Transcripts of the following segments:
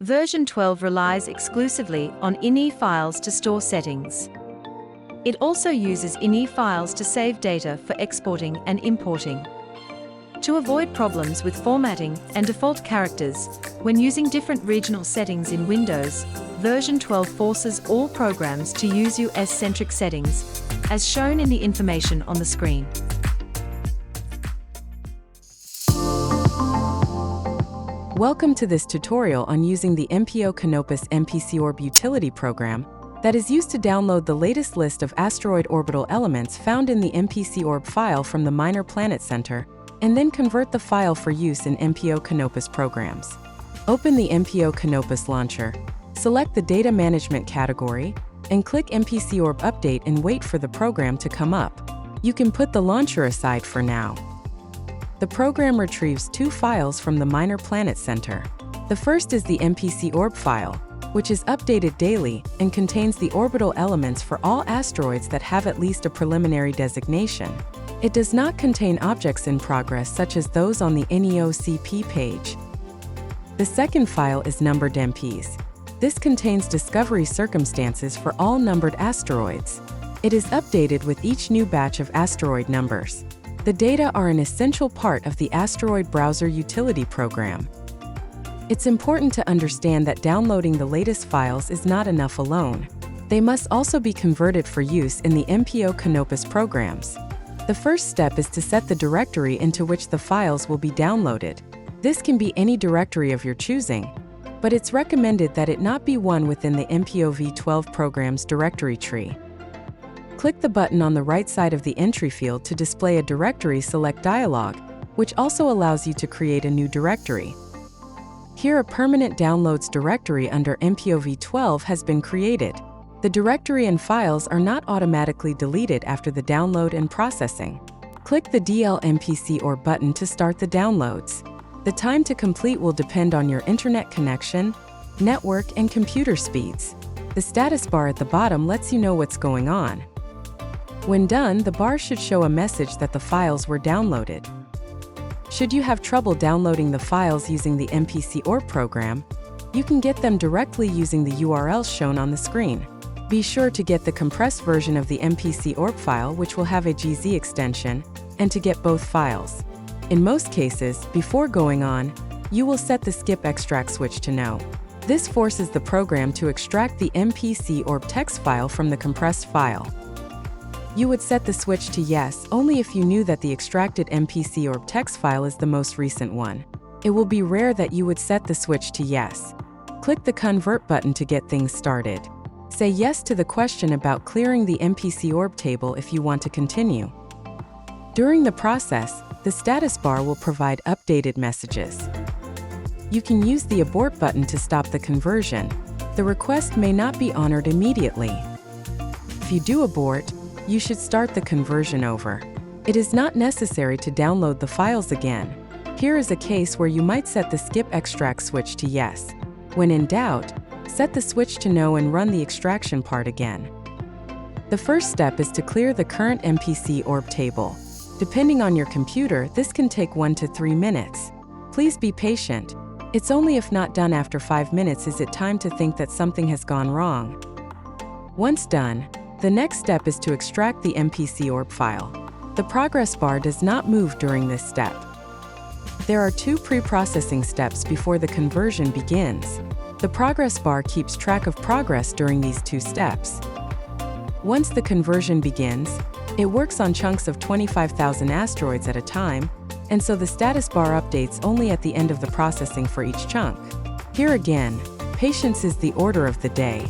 Version 12 relies exclusively on ini files to store settings. It also uses ini files to save data for exporting and importing. To avoid problems with formatting and default characters when using different regional settings in Windows, version 12 forces all programs to use US-centric settings, as shown in the information on the screen. Welcome to this tutorial on using the MPO Canopus MPCORB utility program that is used to download the latest list of asteroid orbital elements found in the MPCORB file from the Minor Planet Center, and then convert the file for use in MPO Canopus programs. Open the MPO Canopus launcher, select the Data Management category, and click MPCORB Update and wait for the program to come up. You can put the launcher aside for now. The program retrieves two files from the Minor Planet Center. The first is the MPCORB file, which is updated daily and contains the orbital elements for all asteroids that have at least a preliminary designation. It does not contain objects in progress such as those on the NEOCP page. The second file is numbered MPs. This contains discovery circumstances for all numbered asteroids. It is updated with each new batch of asteroid numbers. The data are an essential part of the Asteroid Browser utility program. It's important to understand that downloading the latest files is not enough alone. They must also be converted for use in the MPO Canopus programs. The first step is to set the directory into which the files will be downloaded. This can be any directory of your choosing, but it's recommended that it not be one within the MPO v12 program's directory tree. Click the button on the right side of the entry field to display a directory select dialog, which also allows you to create a new directory. Here a permanent downloads directory under MPO v12 has been created. The directory and files are not automatically deleted after the download and processing. Click the MPCORB button to start the downloads. The time to complete will depend on your internet connection, network, and computer speeds. The status bar at the bottom lets you know what's going on. When done, the bar should show a message that the files were downloaded. Should you have trouble downloading the files using the MPCORB program, you can get them directly using the URLs shown on the screen. Be sure to get the compressed version of the MPCORB file, which will have a GZ extension, and to get both files. In most cases, before going on, you will set the skip extract switch to no. This forces the program to extract the MPCORB text file from the compressed file. You would set the switch to yes only if you knew that the extracted MPCORB text file is the most recent one. It will be rare that you would set the switch to yes. Click the Convert button to get things started. Say yes to the question about clearing the MPCORB table if you want to continue. During the process, the status bar will provide updated messages. You can use the Abort button to stop the conversion. The request may not be honored immediately. If you do abort, you should start the conversion over. It is not necessary to download the files again. Here is a case where you might set the skip extract switch to yes. When in doubt, set the switch to no and run the extraction part again. The first step is to clear the current MPCORB table. Depending on your computer, this can take 1 to 3 minutes. Please be patient. It's only if not done after 5 minutes is it time to think that something has gone wrong. Once done, the next step is to extract the MPCORB file. The progress bar does not move during this step. There are 2 pre-processing steps before the conversion begins. The progress bar keeps track of progress during these 2 steps. Once the conversion begins, it works on chunks of 25,000 asteroids at a time, and so the status bar updates only at the end of the processing for each chunk. Here again, patience is the order of the day.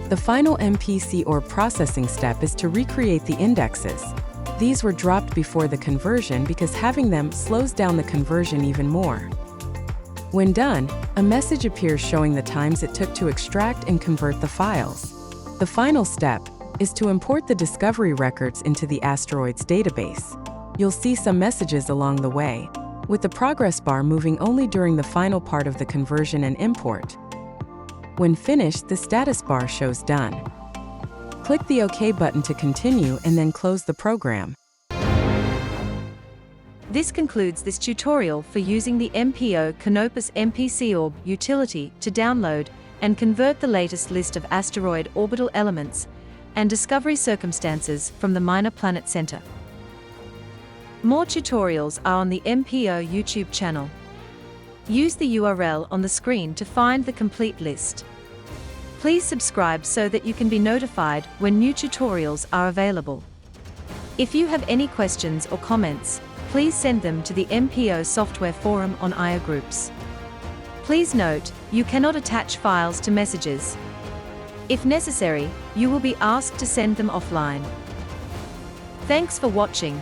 The final MPCORB processing step is to recreate the indexes. These were dropped before the conversion because having them slows down the conversion even more. When done, a message appears showing the times it took to extract and convert the files. The final step is to import the discovery records into the asteroids database. You'll see some messages along the way, with the progress bar moving only during the final part of the conversion and import. When finished, the status bar shows done. Click the OK button to continue and then close the program. This concludes this tutorial for using the MPO Canopus MPCORB utility to download and convert the latest list of asteroid orbital elements and discovery circumstances from the Minor Planet Center. More tutorials are on the MPO YouTube channel. Use the URL on the screen to find the complete list. Please subscribe so that you can be notified when new tutorials are available. If you have any questions or comments, please send them to the MPO Software Forum on IO Groups. Please note, you cannot attach files to messages. If necessary, you will be asked to send them offline. Thanks for watching.